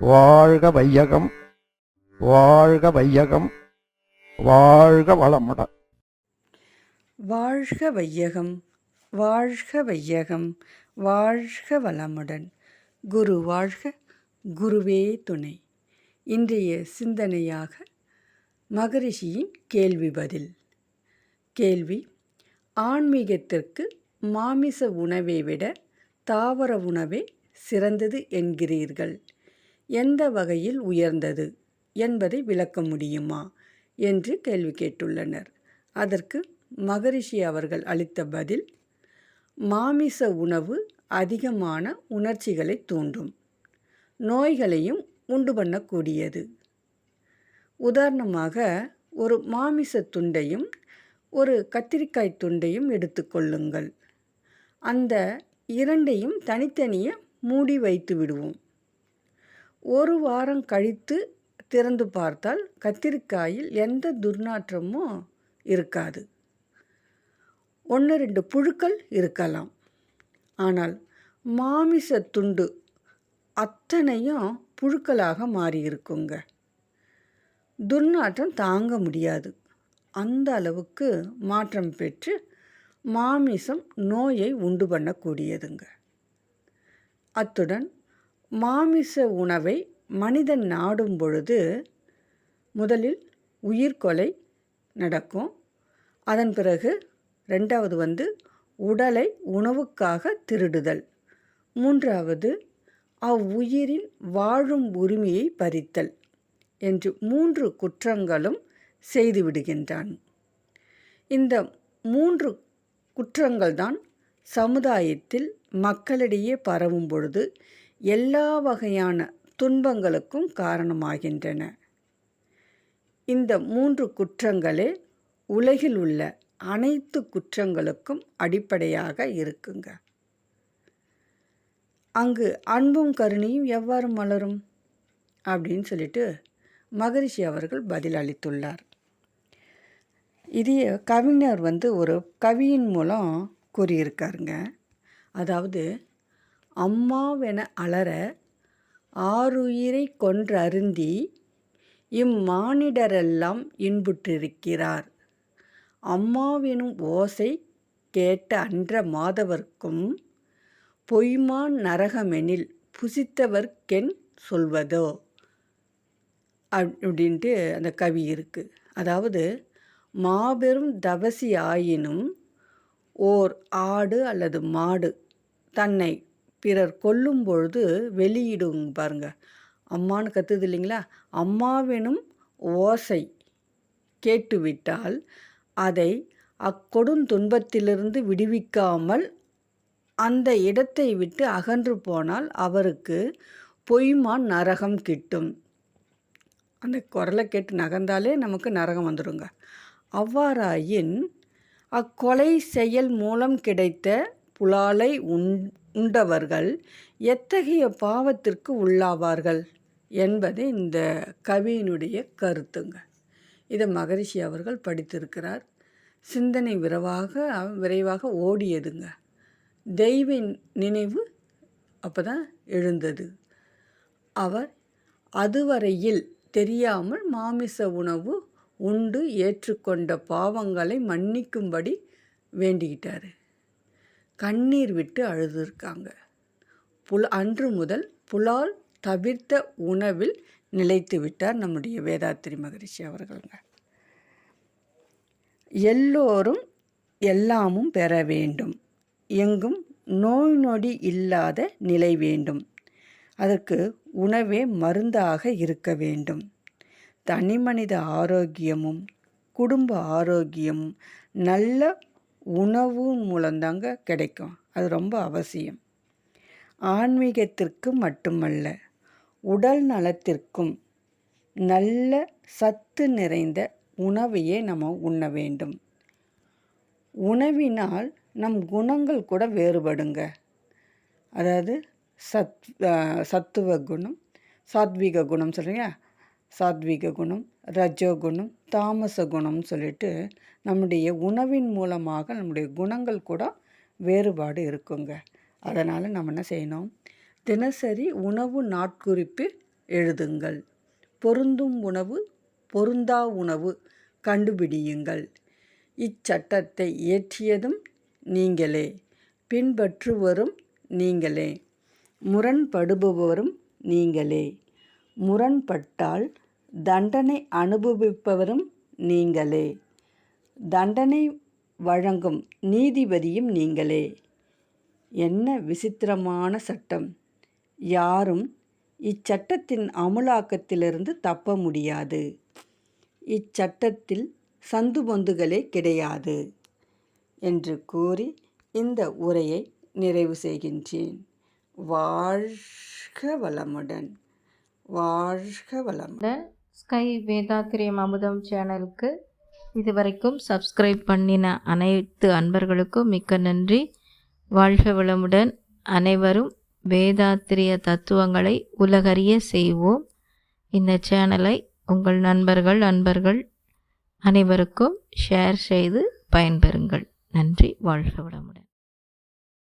வாழ்க வையகம், வாழ்க வையகம், வாழ்க வளமுடன். வாழ்க வையகம், வாழ்க வையகம், வாழ்க வளமுடன். குரு வாழ்க, குருவே துணை. இன்றைய சிந்தனையாக மகரிஷியின் கேள்வி பதில். கேள்வி: ஆன்மீகத்திற்கு மாமிச உணவை விட தாவர உணவே சிறந்தது என்கிறீர்கள். எந்த வகையில் உயர்ந்தது என்பதை விளக்க முடியுமா என்று கேள்வி கேட்டுள்ளனர். அதற்கு மகரிஷி அவர்கள் அளித்த பதில்: மாமிச உணவு அதிகமான உணர்ச்சிகளை தூண்டும், நோய்களையும் உண்டு பண்ணக்கூடியது. உதாரணமாக, ஒரு மாமிச துண்டையும் ஒரு கத்திரிக்காய் துண்டையும் எடுத்துக்கொள்ளுங்கள். அந்த இரண்டையும் தனித்தனியே மூடி வைத்து விடுவோம். ஒரு வாரம் கழித்து திறந்து பார்த்தால் கத்திரிக்காயில் எந்த துர்நாற்றமும் இருக்காது. 1-2 புழுக்கள் இருக்கலாம். ஆனால் மாமிச துண்டு அத்தனையும் புழுக்களாக மாறியிருக்குங்க. துர்நாற்றம் தாங்க முடியாது. அந்த அளவுக்கு மாற்றம் பெற்று மாமிசம் நோயை உண்டு பண்ணக்கூடியதுங்க. அத்துடன் மாமிச உணவை மனிதன் நாடும் பொழுது முதலில் உயிர்கொலை நடக்கும். அதன் பிறகு 2வது உடலை உணவுக்காக திருடுதல். 3வது அவ்வுயிரின் வாழும் உரிமையை பறித்தல் என்று 3 குற்றங்களும் செய்துவிடுகின்றான். இந்த 3 குற்றங்கள்தான் சமுதாயத்தில் மக்களிடையே பரவும் பொழுது எல்லா வகையான துன்பங்களுக்கும் காரணமாகின்றன. இந்த 3 குற்றங்களே உலகில் உள்ள அனைத்து குற்றங்களுக்கும் அடிப்படையாக இருக்குங்க. அங்கு அன்பும் கருணையும் எவ்வாறு மலரும் அப்படின்னு சொல்லிட்டு மகரிஷி அவர்கள் பதில் அளித்துள்ளார். இதே கவிஞர் ஒரு கவியின் மூலம் கூறியிருக்காருங்க. அதாவது, அம்மாவென அலற ஆருயிரை கொன்றருந்தி இம்மானிடரெல்லாம் இன்புற்றிருக்கிறார். அம்மாவெனும் ஓசை கேட்ட அன்ற மாதவர்க்கும் பொய்மான் நரகமெனில் புசித்தவர்க்கென் சொல்வதோ அப்படின்ட்டு அந்த கவி இருக்குது. அதாவது, மாபெரும் தவசி ஆயினும் ஓர் ஆடு அல்லது மாடு தன்னை பிறர் கொல்லும் பொழுது வெளியிடும் பாருங்க, அம்மானு கத்துது இல்லைங்களா, அம்மாவெனும் ஓசை கேட்டுவிட்டால் அதை அக்கொடுந்துன்பத்திலிருந்து விடுவிக்காமல் அந்த இடத்தை விட்டு அகன்று போனால் அவருக்கு பொய்மான் நரகம் கிட்டும். அந்த குரலை கேட்டு நகர்ந்தாலே நமக்கு நரகம் வந்துடுங்க. அவ்வாறாயின் அக்கொலை செயல் மூலம் கிடைத்த புலாலை உண்டவர்கள் எத்தகைய பாவத்திற்கு உள்ளாவார்கள் என்பது இந்த கவியினுடைய கருத்துங்க. இதை மகரிஷி அவர்கள் படித்திருக்கிறார். சிந்தனை விரைவாக ஓடியதுங்க. தெய்வ நினைவு அப்போ தான் எழுந்தது. அவர் அதுவரையில் தெரியாமல் மாமிச உணவு உண்டு ஏற்றுக்கொண்ட பாவங்களை மன்னிக்கும்படி வேண்டிக்கிட்டார். கண்ணீர் விட்டு அழுதுருக்காங்க. அன்று முதல் புலால் தவிர்த்த உணவில் நிலைத்து விட்டார் நம்முடைய வேதாத்திரி மகரிஷி அவர்களுங்க. எல்லோரும் எல்லாமும் பெற வேண்டும், எங்கும் நோய் நொடி இல்லாத நிலை வேண்டும், அதற்கு உணவே மருந்தாக இருக்க வேண்டும். தனிமனித ஆரோக்கியமும் குடும்ப ஆரோக்கியமும் நல்ல உணவு மூலம்தாங்க கிடைக்கும். அது ரொம்ப அவசியம். ஆன்மீகத்திற்கு மட்டுமல்ல, உடல் நலத்திற்கும் நல்ல சத்து நிறைந்த உணவையே நம்ம உண்ண வேண்டும். உணவினால் நம் குணங்கள் கூட வேறுபடுங்க. அதாவது சத்துவ குணம், சாத்விக குணம் சொல்கிறீங்க, சாத்விக குணம், ரஜோகுணம், தாமச குணம்னு சொல்லிட்டு நம்முடைய உணவின் மூலமாக நம்முடைய குணங்கள் கூட வேறுபாடு இருக்குங்க. அதனால் நம்ம என்ன செய்யணும், தினசரி உணவு நாட்குறிப்பு எழுதுங்கள். பொருந்தும் உணவு, பொருந்தா உணவு கண்டுபிடியுங்கள். இச்சட்டத்தை இயற்றியதும் நீங்களே, பின்பற்றுவரும் நீங்களே, முரண்படுபவரும் நீங்களே. முரண்பட்டால் தண்டனை அனுபவிப்பவரும் நீங்களே. தண்டனை வழங்கும் நீதிபதியும் நீங்களே. என்ன விசித்திரமான சட்டம்! யாரும் இச்சட்டத்தின் அமுலாக்கத்திலிருந்து தப்ப முடியாது. இச்சட்டத்தில் சந்துபந்துகளே கிடையாது என்று கூறி இந்த உரையை நிறைவு செய்கின்றேன். வாழ்க வளமுடன். வாழ்க வளமுடன். ஸ்கை வேதாத்திரியம் அமுதம் சேனலுக்கு இதுவரைக்கும் சப்ஸ்கிரைப் பண்ணின அனைத்து அன்பர்களுக்கும் மிக்க நன்றி. வாழ்க வளமுடன். அனைவரும் வேதாத்திரிய தத்துவங்களை உலகறிய செய்வோம். இந்த சேனலை உங்கள் நண்பர்கள் அனைவருக்கும் ஷேர் செய்து பயன்பெறுங்கள். நன்றி. வாழ்க வளமுடன்.